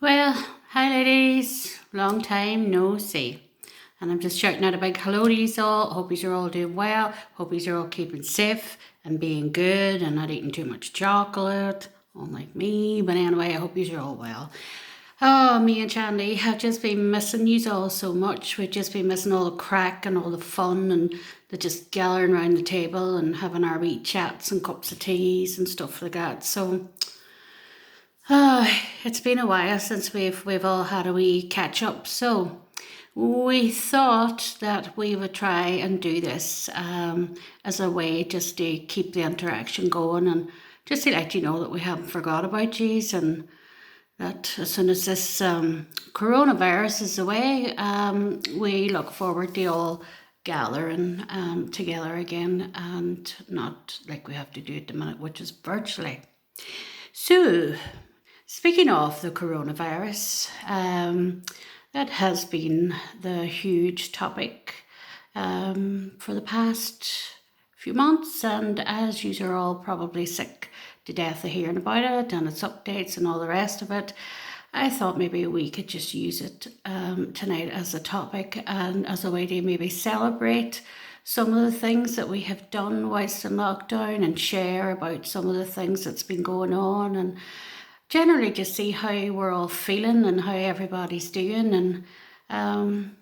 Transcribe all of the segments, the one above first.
Well, hi ladies, long time no see. And I'm just shouting out a big hello to you all. Hope you're all doing well. Hope you're all keeping safe and being good and not eating too much chocolate, unlike me. But anyway, I hope you're all well. Oh, me and Chandy have just been missing you all so much. We've just been missing all the crack and all the fun and the just gathering around the table and having our wee chats and cups of teas and stuff like that. So it's been a while since we've all had a wee catch up. So we thought that we would try and do this as a way just to keep the interaction going and just to let you know that we haven't forgot about yous and that as soon as this coronavirus is away, we look forward to all gathering together again and not like we have to do at the minute, which is virtually. So, speaking of the coronavirus, that has been the huge topic for the past few months, and as you are all probably sick to death of hearing about it and its updates and all the rest of it, I thought maybe we could just use it tonight as a topic and as a way to maybe celebrate some of the things that we have done whilst in lockdown and share about some of the things that's been going on and generally just see how we're all feeling and how everybody's doing. And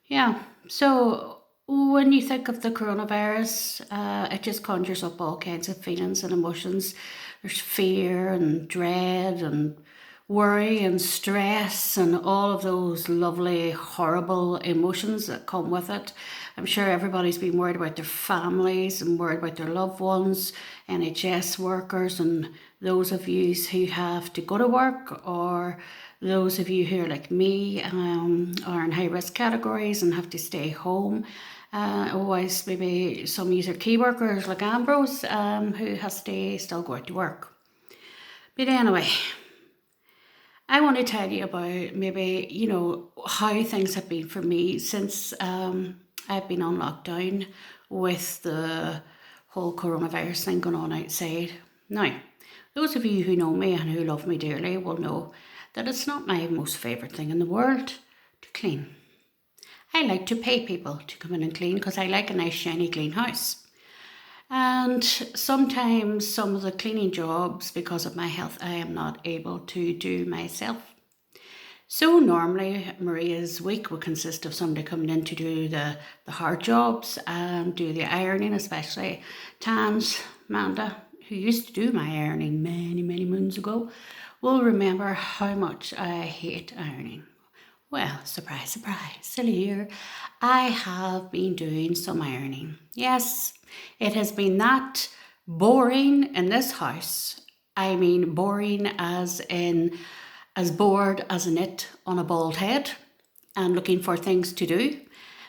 yeah, so when you think of the coronavirus, it just conjures up all kinds of feelings and emotions. There's fear and dread and worry and stress and all of those lovely, horrible emotions that come with it. I'm sure everybody's been worried about their families and worried about their loved ones, NHS workers, and those of you who have to go to work, or those of you who are like me, are in high risk categories and have to stay home. Otherwise, maybe some user key workers like Ambrose, who has to still go out to work. But anyway, I want to tell you about maybe, how things have been for me since I've been on lockdown with the whole coronavirus thing going on outside. Now, those of you who know me and who love me dearly will know that it's not my most favourite thing in the world to clean. I like to pay people to come in and clean because I like a nice shiny clean house. And sometimes some of the cleaning jobs, because of my health, I am not able to do myself. So normally Maria's week would consist of somebody coming in to do the hard jobs and do the ironing, especially Tans, Amanda, who used to do my ironing many, many moons ago, will remember how much I hate ironing. Well, surprise, surprise, silly here. I have been doing some ironing. Yes, it has been that boring in this house. I mean, boring as in as bored as a nit on a bald head and looking for things to do.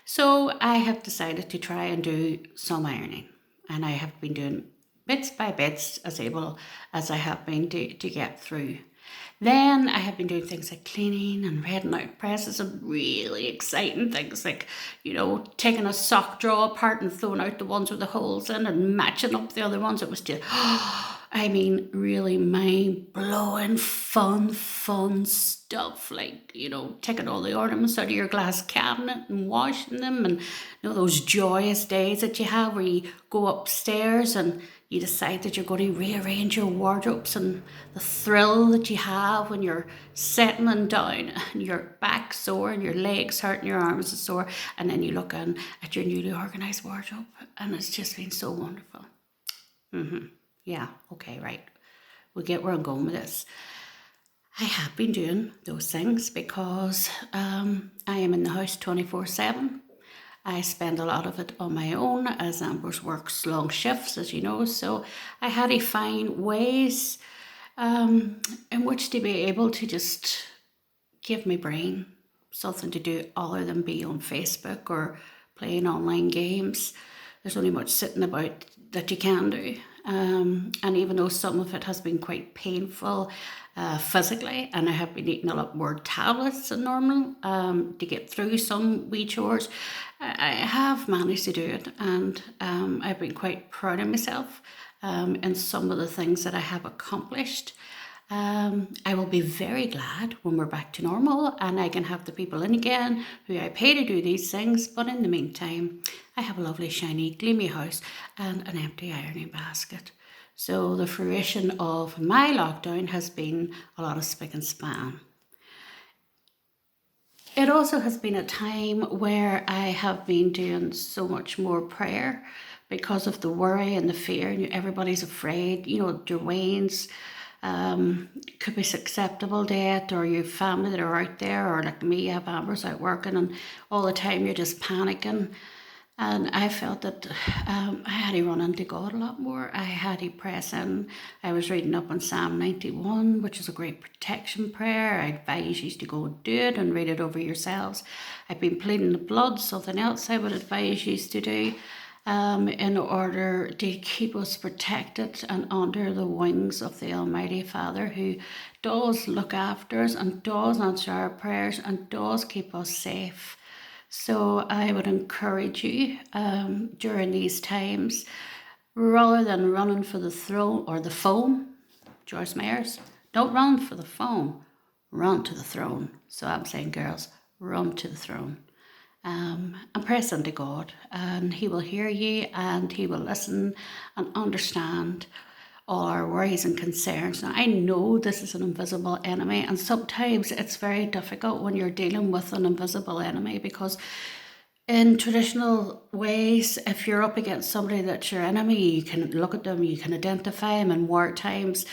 So I have decided to try and do some ironing. And I have been doing bits by bits as able as I have been to get through. Then I have been doing things like cleaning and reading out presses and really exciting things like, taking a sock drawer apart and throwing out the ones with the holes in and matching up the other ones. It was just, really mind blowing, fun stuff. Like, taking all the ornaments out of your glass cabinet and washing them. And, those joyous days that you have where you go upstairs and you decide that you're going to rearrange your wardrobes and the thrill that you have when you're settling down and your back sore and your legs hurt and your arms are sore. And then you look in at your newly organised wardrobe and it's just been so wonderful. Yeah, okay, right. We'll get where I'm going with this. I have been doing those things because I am in the house 24/7. I spend a lot of it on my own as Amber's works long shifts, as you know. So I had to find ways in which to be able to just give my brain something to do other than be on Facebook or playing online games. There's only much sitting about that you can do. And even though some of it has been quite painful physically, and I have been eating a lot more tablets than normal to get through some wee chores, I have managed to do it, and I've been quite proud of myself in some of the things that I have accomplished. I will be very glad when we're back to normal and I can have the people in again who I pay to do these things. But in the meantime, I have a lovely, shiny, gleamy house and an empty ironing basket. So the fruition of my lockdown has been a lot of spick and span. It also has been a time where I have been doing so much more prayer because of the worry and the fear. Everybody's afraid, your wains could be susceptible to it, or your family that are out there, or like me, I have Amber's out working, and all the time you're just panicking. And I felt that I had to run into God a lot more. I had to press in. I was reading up on Psalm 91, which is a great protection prayer. I advise you to go and do it and read it over yourselves. I've been pleading the blood, something else I would advise you to do in order to keep us protected and under the wings of the Almighty Father, who does look after us and does answer our prayers and does keep us safe. So I would encourage you during these times, rather than running for the throne or the phone, Joyce Meyers, don't run for the phone, run to the throne. So I'm saying, girls, run to the throne. And press into God, and He will hear you and He will listen and understand all our worries and concerns. Now, I know this is an invisible enemy, and sometimes it's very difficult when you're dealing with an invisible enemy, because in traditional ways, if you're up against somebody that's your enemy, you can look at them, you can identify them. In war times,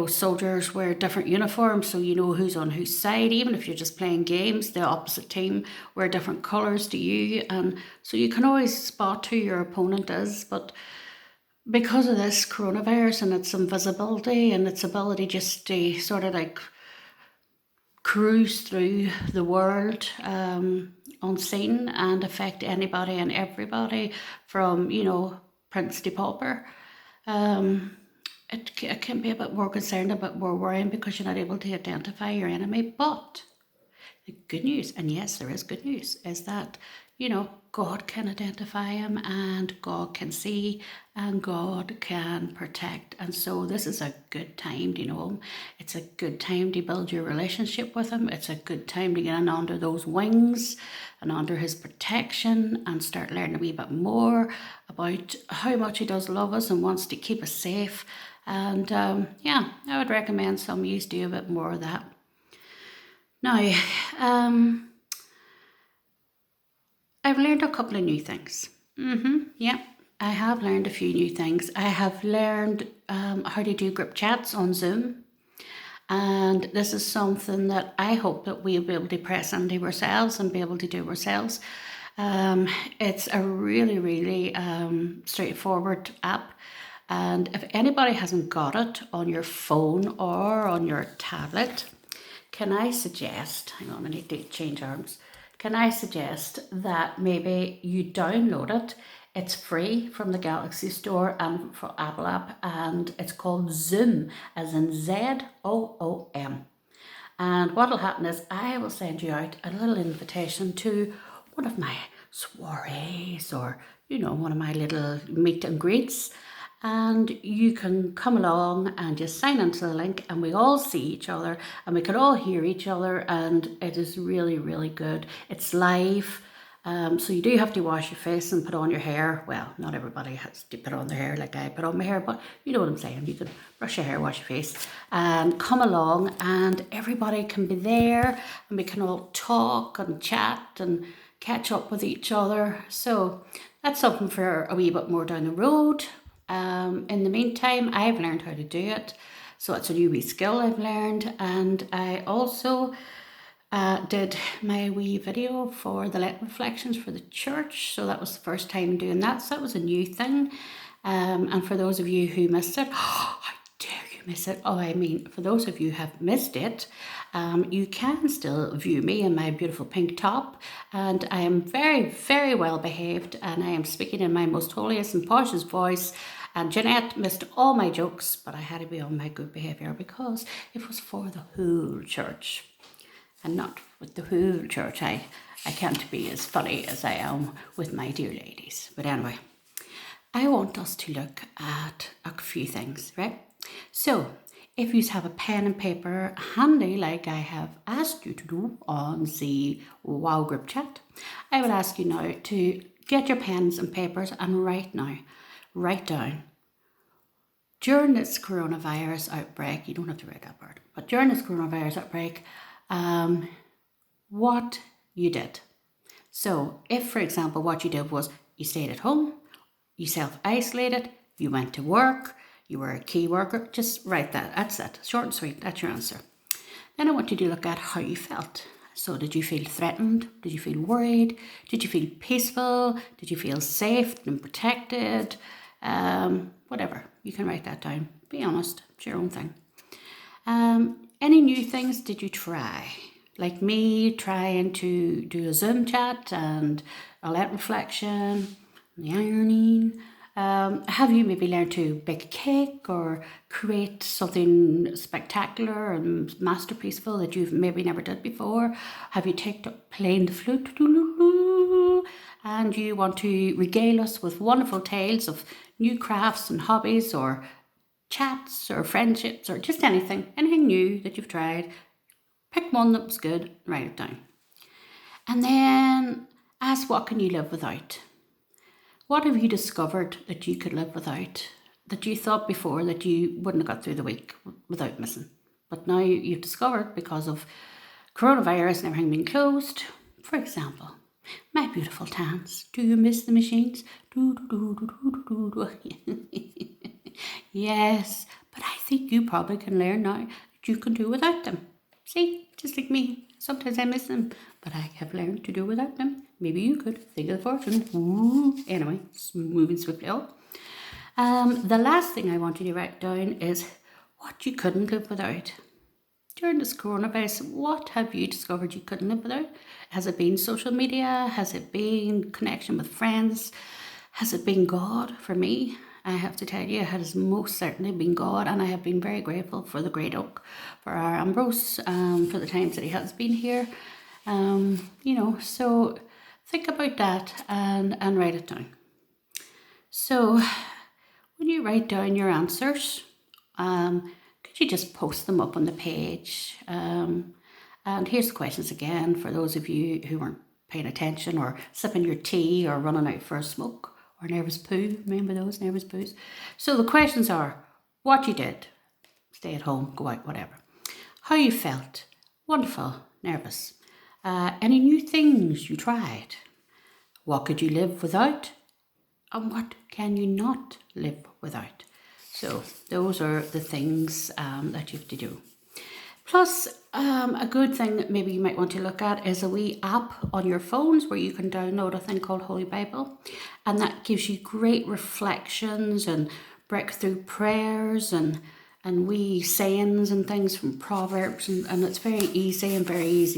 soldiers wear different uniforms, so you know who's on whose side. Even if you're just playing games, the opposite team wear different colours to you, and so you can always spot who your opponent is. But because of this coronavirus and its invisibility and its ability just to sort of like cruise through the world unseen and affect anybody and everybody from, Prince to Pauper, it can be a bit more concerned, a bit more worrying, because you're not able to identify your enemy. But the good news, and yes, there is good news, is that, God can identify him and God can see and God can protect. And so this is a good time to know him. It's a good time to build your relationship with him. It's a good time to get in under those wings and under his protection and start learning a wee bit more about how much he does love us and wants to keep us safe. And I would recommend some of you do a bit more of that. Now, I've learned a couple of new things. I have learned a few new things. I have learned how to do group chats on Zoom. And this is something that I hope that we'll be able to press into ourselves and be able to do ourselves. It's a really, really straightforward app. And if anybody hasn't got it on your phone or on your tablet, can I suggest, hang on, I need to change arms. Can I suggest that maybe you download it? It's free from the Galaxy Store and for Apple app, and it's called Zoom, as in ZOOM. And what will happen is I will send you out a little invitation to one of my soirees, or, one of my little meet and greets. And you can come along and just sign into the link, and we all see each other and we can all hear each other, and it is really, really good. It's live, so you do have to wash your face and put on your hair. Well, not everybody has to put on their hair like I put on my hair, but you know what I'm saying. You can brush your hair, wash your face, and come along, and everybody can be there, and we can all talk and chat and catch up with each other. So that's something for a wee bit more down the road. In the meantime, I've learned how to do it, so it's a new wee skill I've learned. And I also did my wee video for the Lent reflections for the church, so that was the first time doing that, so that was a new thing. And for those of you who missed it, how dare you miss it? For those of you who have missed it, you can still view me in my beautiful pink top, and I am very, very well behaved, and I am speaking in my most holiest and poshest voice. And Jeanette missed all my jokes, but I had to be on my good behaviour because it was for the whole church. And not with the whole church. I can't be as funny as I am with my dear ladies. But anyway, I want us to look at a few things, right? So, if you have a pen and paper handy, like I have asked you to do on the WOW group chat, I will ask you now to get your pens and papers and write down. During this coronavirus outbreak, you don't have to write that part, but during this coronavirus outbreak, what you did. So if, for example, what you did was you stayed at home, you self-isolated, you went to work, you were a key worker, just write that. That's it. Short and sweet. That's your answer. Then I want you to look at how you felt. So did you feel threatened? Did you feel worried? Did you feel peaceful? Did you feel safe and protected? Whatever. You can write that down. Be honest. It's your own thing. Any new things did you try? Like me trying to do a Zoom chat and a let reflection, the ironing. Have you maybe learned to bake a cake or create something spectacular and masterpieceful that you've maybe never did before? Have you taken up playing the flute and you want to regale us with wonderful tales of new crafts and hobbies or chats or friendships or just anything new that you've tried? Pick one that was good, write it down. And then ask, what can you live without? What have you discovered that you could live without, that you thought before that you wouldn't have got through the week without missing? But now you've discovered, because of coronavirus and everything being closed, for example, my beautiful tans. Do you miss the machines? Yes, but I think you probably can learn now that you can do without them. See, just like me. Sometimes I miss them, but I have learned to do without them. Maybe you could. Think of the fortune. Ooh. Anyway, moving swiftly on. The last thing I want you to write down is what you couldn't live without. During this coronavirus, what have you discovered you couldn't live without? Has it been social media? Has it been connection with friends? Has it been God? For me, I have to tell you, it has most certainly been God, and I have been very grateful for the great oak, for our Ambrose, for the times that he has been here. So think about that and write it down. So when you write down your answers, could you just post them up on the page? And here's the questions again for those of you who weren't paying attention or sipping your tea or running out for a smoke or nervous poo. Remember those nervous poos? So the questions are: what you did, stay at home, go out, whatever. How you felt, wonderful, nervous. Any new things you tried? What could you live without? And what can you not live without? So those are the things that you have to do. Plus, a good thing that maybe you might want to look at is a wee app on your phones where you can download a thing called Holy Bible. And that gives you great reflections and breakthrough prayers and wee sayings and things from Proverbs, and it's very easy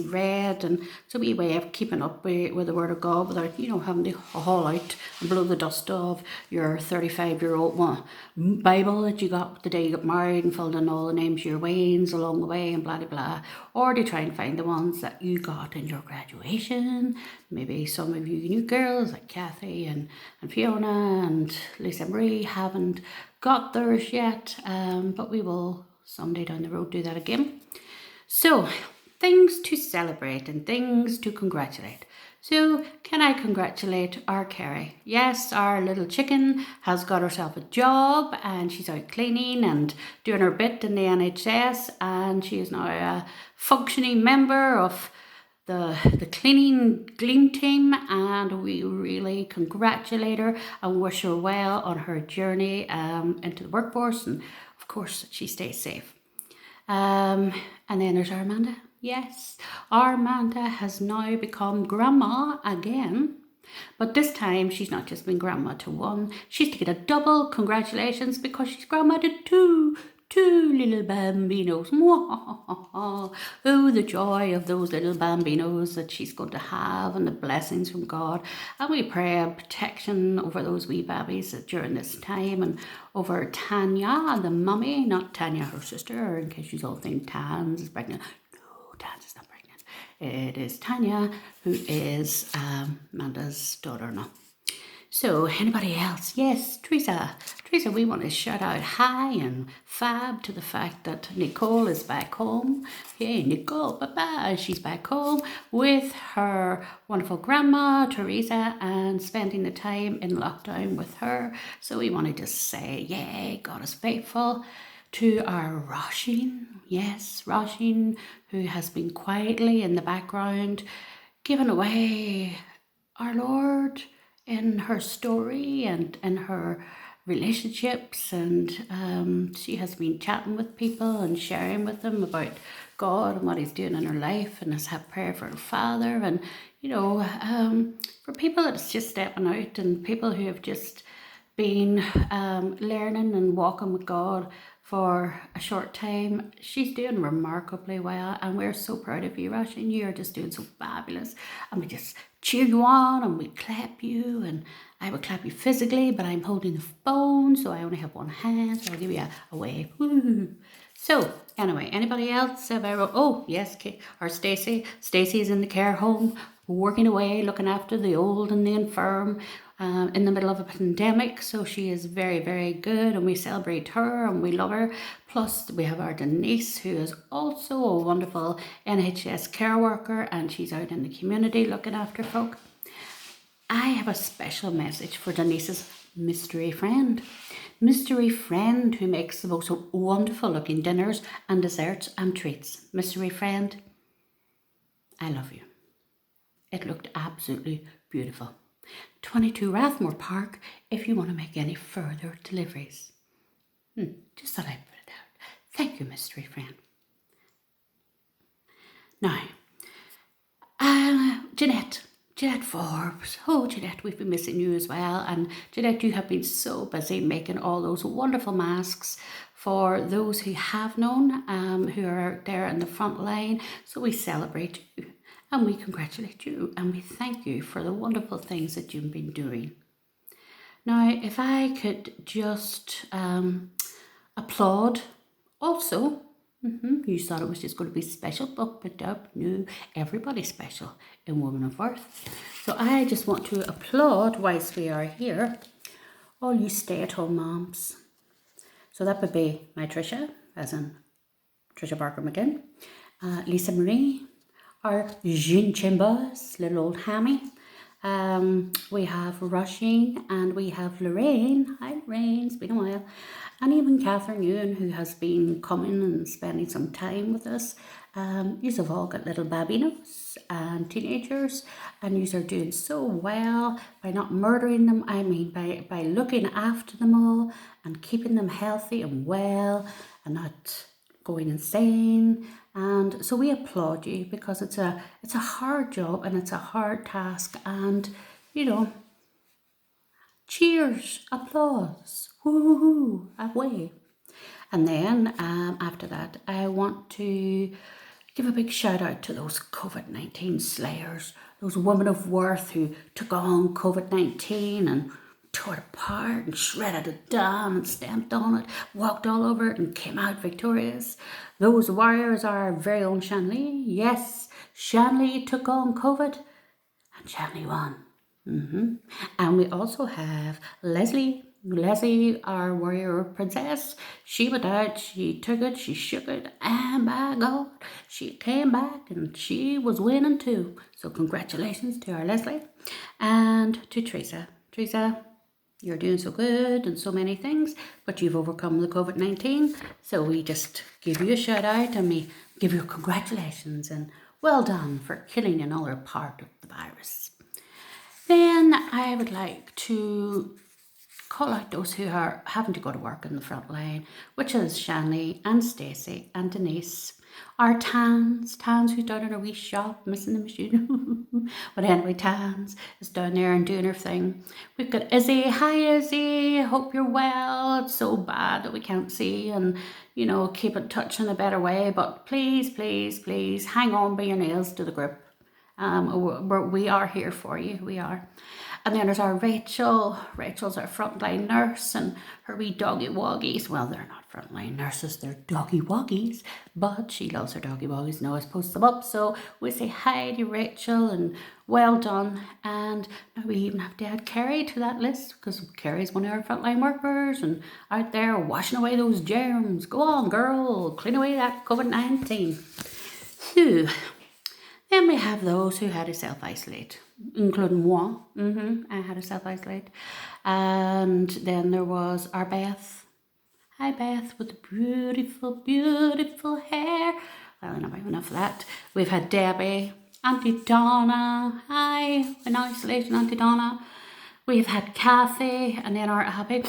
read, and it's a wee way of keeping up with the Word of God without, having to haul out and blow the dust off your 35-year-old Bible that you got the day you got married and filled in all the names of your wains along the way and blah, blah, blah, or to try and find the ones that you got in your graduation. Maybe some of you new girls like Kathy and Fiona and Lisa Marie haven't got theirs yet, but we will someday down the road do that again. So, things to celebrate and things to congratulate. So, can I congratulate our Carrie? Yes, our little chicken has got herself a job and she's out cleaning and doing her bit in the NHS, and she is now a functioning member of the cleaning gleam team, and we really congratulate her and wish her well on her journey into the workforce, and of course she stays safe. And then there's our Amanda. Yes, our Amanda has now become grandma again, but this time she's not just been grandma to one, she's taken a double congratulations because she's grandma to two little bambinos. Oh, the joy of those little bambinos that she's going to have, and the blessings from God. And we pray a protection over those wee babies during this time, and over Tanya, the mummy, not Tanya, her sister, in case she's all thinking Tans is pregnant. No, Tans is not pregnant. It is Tanya, who is Amanda's daughter now. So, anybody else? Yes, Teresa Teresa, we want to shout out hi and fab to the fact that Nicole is back home. Hey, Nicole, bye-bye. She's back home with her wonderful grandma, Teresa, and spending the time in lockdown with her. So we want to just say, yay, God is faithful. To our Roisin, yes, Roisin, who has been quietly in the background giving away our Lord in her story and in her relationships, and she has been chatting with people and sharing with them about God and what he's doing in her life, and has had prayer for her father, and for people that's just stepping out and people who have just been learning and walking with God for a short time. She's doing remarkably well, and we're so proud of you, Roisin. You are just doing so fabulous, and we just cheer you on and we clap you, and I would clap you physically, but I'm holding the phone, so I only have one hand, so I'll give you a wave. Woo. So anyway, anybody else have ever, oh yes, or Stacey. Stacey is in the care home, working away, looking after the old and the infirm, in the middle of a pandemic. So she is very, very good, and we celebrate her and we love her. Plus we have our Denise, who is also a wonderful NHS care worker, and she's out in the community looking after folk. I have a special message for Denise's mystery friend. Mystery friend who makes the most wonderful looking dinners and desserts and treats. Mystery friend, I love you. It looked absolutely beautiful. 22 Rathmore Park if you want to make any further deliveries. Just thought I'd put it out. Thank you, mystery friend. Now, Jeanette Forbes. Oh, Jeanette, we've been missing you as well. And Jeanette, you have been so busy making all those wonderful masks for those who have known, who are there in the front line. So we celebrate you and we congratulate you and we thank you for the wonderful things that you've been doing. Now, if I could just applaud also. You thought it was just going to be special, but no, everybody's special in Woman of Worth. So I just want to applaud whilst we are here, all you stay-at-home moms. So that would be my Tricia, as in Tricia Barker McGinn, Lisa Marie, our Jean Chambers, little old Hammy. We have Roisin and we have Lorraine. Hi Lorraine, it's been a while. And even Catherine Ewan, who has been coming and spending some time with us. You've all got little babinos and teenagers, and you are doing so well by not murdering them. I mean, by looking after them all and keeping them healthy and well and not going insane. And so we applaud you, because it's a hard job and it's a hard task, and cheers, applause, woo-hoo-hoo, away. And then after that, I want to give a big shout out to those COVID-19 slayers, those women of worth who took on COVID-19 and tore it apart and shredded it down and stamped on it, walked all over it and came out victorious. Those warriors are our very own Shanley. Yes, Shanley took on COVID and Shanley won. And we also have Leslie, our warrior princess. She went out, she took it, she shook it, and by God, she came back and she was winning too. So congratulations to our Leslie and to Teresa. Teresa, you're doing so good and so many things, but you've overcome the COVID-19. So we just give you a shout out and we give you congratulations and well done for killing another part of the virus. Then I would like to call out those who are having to go to work in the front line, which is Shanley and Stacey and Denise. Our Tans who's down in her wee shop, missing the machine. But anyway, Tans is down there and doing her thing. We've got Izzy. Hi Izzy, hope you're well. It's so bad that we can't see and, keep in touch in a better way. But please, please, please hang on by your nails to the grip. We are here for you, we are. And then there's our Rachel. Rachel's our frontline nurse, and her wee doggy woggies. Well, they're not frontline nurses, they're doggy woggies, but she loves her doggy woggies and always posts them up. So we say hi to Rachel and well done. And now we even have to add Kerry to that list because Kerry's one of our frontline workers and out there washing away those germs. Go on, girl, clean away that COVID-19. Phew. Then we have those who had to self-isolate, including moi. I had to self-isolate. And then there was our Beth. Hi, Beth, with the beautiful, beautiful hair. Well, enough of that. We've had Debbie, Auntie Donna. Hi, in isolation, Auntie Donna. We've had Kathy, and then our Abby.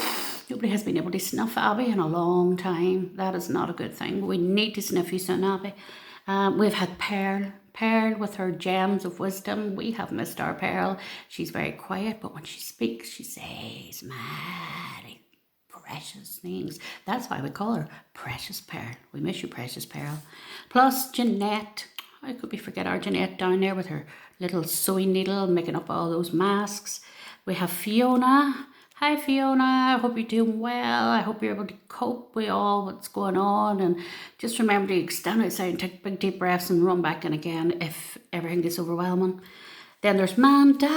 Nobody has been able to snuff Abby in a long time. That is not a good thing. We need to sniff you soon, Abby. We've had Pearl with her gems of wisdom. We have missed our Pearl. She's very quiet, but when she speaks, she says mighty precious things. That's why we call her Precious Pearl. We miss you, Precious Pearl. Plus Jeanette. How could we forget our Jeanette down there with her little sewing needle making up all those masks. We have Fiona. Hi Fiona, I hope you're doing well. I hope you're able to cope with all what's going on, and just remember to stand outside and take big deep breaths and run back in again if everything gets overwhelming. Then there's Manda,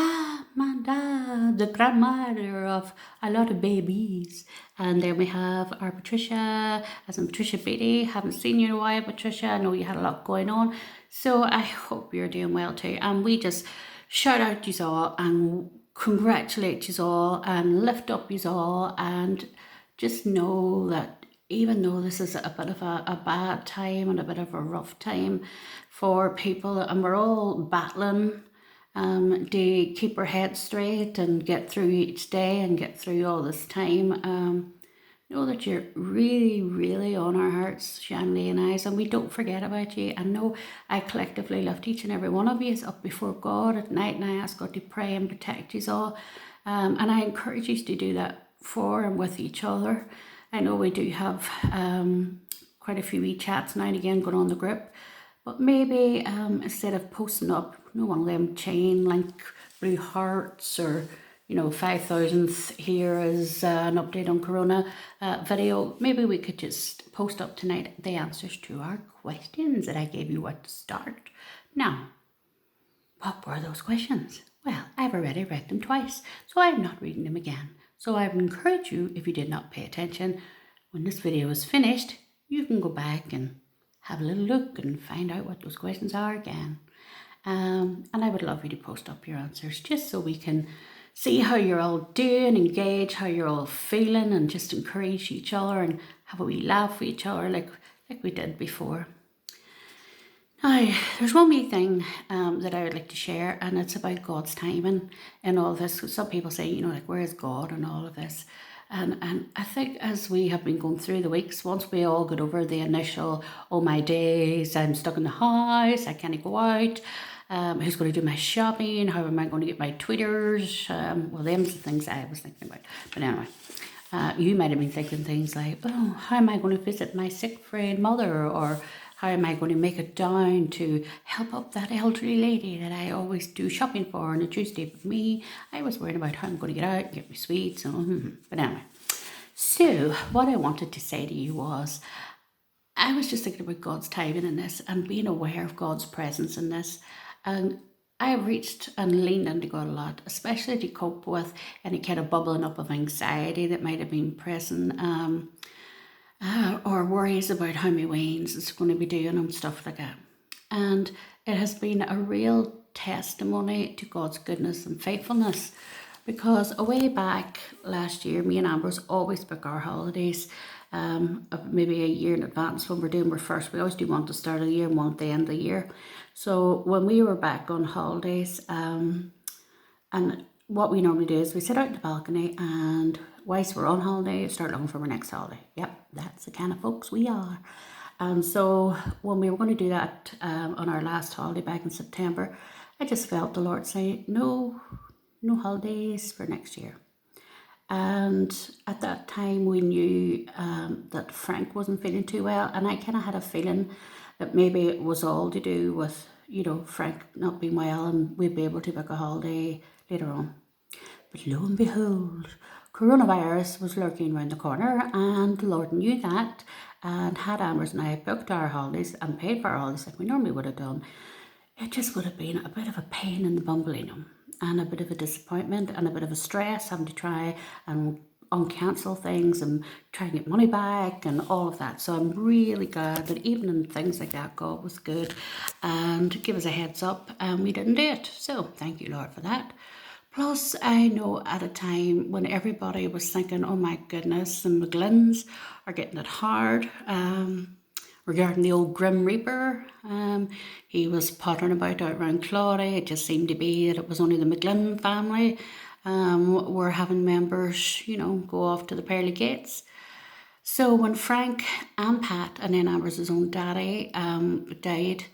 the grandmother of a lot of babies. And then we have our Patricia, as in Patricia Beatty. Haven't seen you in a while, Patricia. I know you had a lot going on. So I hope you're doing well too. And we just shout out to you all and congratulate you all and lift up you all, and just know that even though this is a bit of a bad time and a bit of a rough time for people, and we're all battling to keep our heads straight and get through each day and get through all this time, know that you're really, really on our hearts, Shanley and I, and we don't forget about you. I know I collectively lift each and every one of you up before God at night, and I ask God to pray and protect you all. And I encourage you to do that for and with each other. I know we do have quite a few wee chats now and again going on the group, but maybe instead of posting up, one of them chain link blue hearts or 5,000th here is an update on Corona video. Maybe we could just post up tonight the answers to our questions that I gave you at the start. Now, what were those questions? Well, I've already read them twice, so I'm not reading them again. So I would encourage you, if you did not pay attention, when this video is finished, you can go back and have a little look and find out what those questions are again. And I would love you to post up your answers just so we can see how you're all doing, engage how you're all feeling, and just encourage each other and have a wee laugh with each other like we did before. Now, there's one wee thing that I would like to share, and it's about God's timing in all this. Some people say, where is God in all of this? And I think as we have been going through the weeks, once we all get over the initial, oh my days, I'm stuck in the house, I can't go out, who's going to do my shopping, how am I going to get my tweeters, well, them's the things I was thinking about. But anyway, you might have been thinking things like, oh, how am I going to visit my sick friend mother, or how am I going to make it down to help up that elderly lady that I always do shopping for on a Tuesday with me? I was worried about how I'm going to get out and get my sweets. But anyway, so what I wanted to say to you was, I was just thinking about God's timing in this and being aware of God's presence in this. And I have reached and leaned into God a lot, especially to cope with any kind of bubbling up of anxiety that might have been present, or worries about how my wains is going to be doing and stuff like that. And it has been a real testimony to God's goodness and faithfulness, because away back last year, me and Amber's always book our holidays maybe a year in advance when we're doing our first. We always do one at the start of the year and one at the end of the year. So when we were back on holidays, and what we normally do is we sit out in the balcony, and whilst we're on holiday, start looking for our next holiday. Yep, that's the kind of folks we are. And so when we were going to do that on our last holiday back in September, I just felt the Lord say, no holidays for next year. And at that time we knew that Frank wasn't feeling too well, and I kind of had a feeling that maybe it was all to do with Frank not being well, and we'd be able to book a holiday later on. But lo and behold, coronavirus was lurking round the corner, and the Lord knew that, and had Amber's and I booked our holidays and paid for our holidays like we normally would have done, it just would have been a bit of a pain in the bumbalino, and a bit of a disappointment and a bit of a stress having to try and uncancel things and try and get money back and all of that. So I'm really glad that even in things like that, God was good and give us a heads up, and we didn't do it. So thank you, Lord, for that. Plus, I know at a time when everybody was thinking, oh my goodness, the McGlynn's are getting it hard, regarding the old Grim Reaper. He was pottering about out around Claudy. It just seemed to be that it was only the McGlynn family were having members, go off to the pearly gates. So when Frank and Pat, and then Amber's own daddy, died,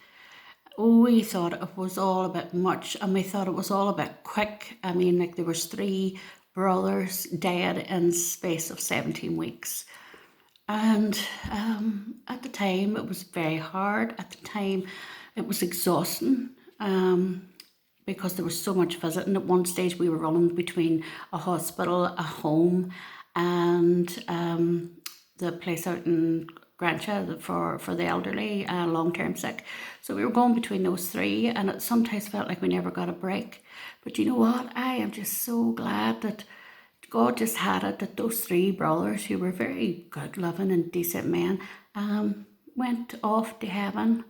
we thought it was all a bit much, and we thought it was all a bit quick. I mean, like there was 3 brothers dead in space of 17 weeks. And at the time, it was very hard. At the time, it was exhausting because there was so much visiting. At one stage, we were running between a hospital, a home, and the place out in Grantia for the elderly, long-term sick. So we were going between those 3, and it sometimes felt like we never got a break. But you know what? I am just so glad that God just had it that those 3 brothers, who were very good, loving and decent men, went off to heaven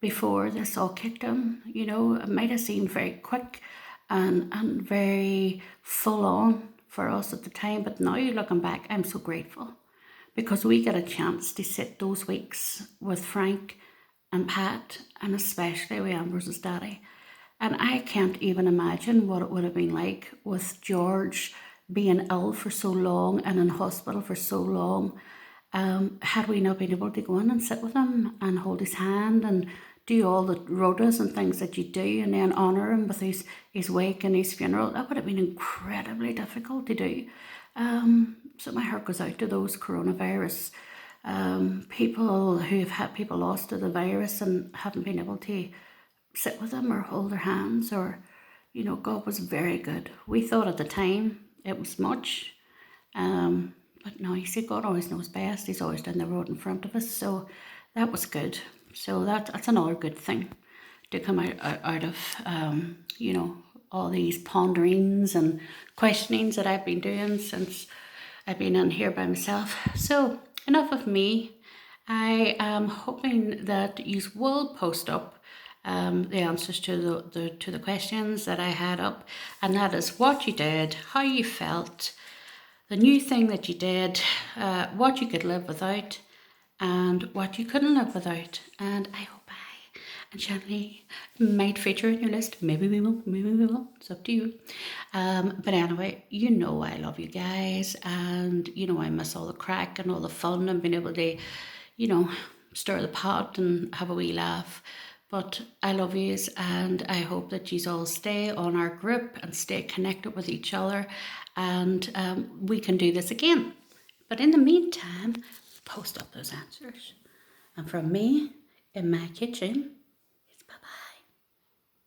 before this all kicked in. It might have seemed very quick and very full on for us at the time, but now looking back, I'm so grateful because we got a chance to sit those weeks with Frank and Pat, and especially with Amber's daddy. And I can't even imagine what it would have been like with George being ill for so long and in hospital for so long. Had we not been able to go in and sit with him and hold his hand and do all the rotas and things that you do, and then honour him with his wake and his funeral, that would have been incredibly difficult to do. So my heart goes out to those coronavirus people who have had people lost to the virus and haven't been able to sit with them or hold their hands, or God was very good. We thought at the time it was much, but no, you see, God always knows best. He's always down the road in front of us, so that was good. So that's another good thing to come out of all these ponderings and questionings that I've been doing since I've been in here by myself. So enough of me. I am hoping that you will post up the answers to the questions that I had up, and that is what you did, how you felt, the new thing that you did, what you could live without, and what you couldn't live without. And I hope I and Shanley might feature in your list. Maybe we will, maybe we will. It's up to you. But anyway, I love you guys, and I miss all the crack and all the fun and being able to, stir the pot and have a wee laugh. But I love yous, and I hope that yous all stay on our group and stay connected with each other, and we can do this again. But in the meantime, post up those answers. And from me, in my kitchen,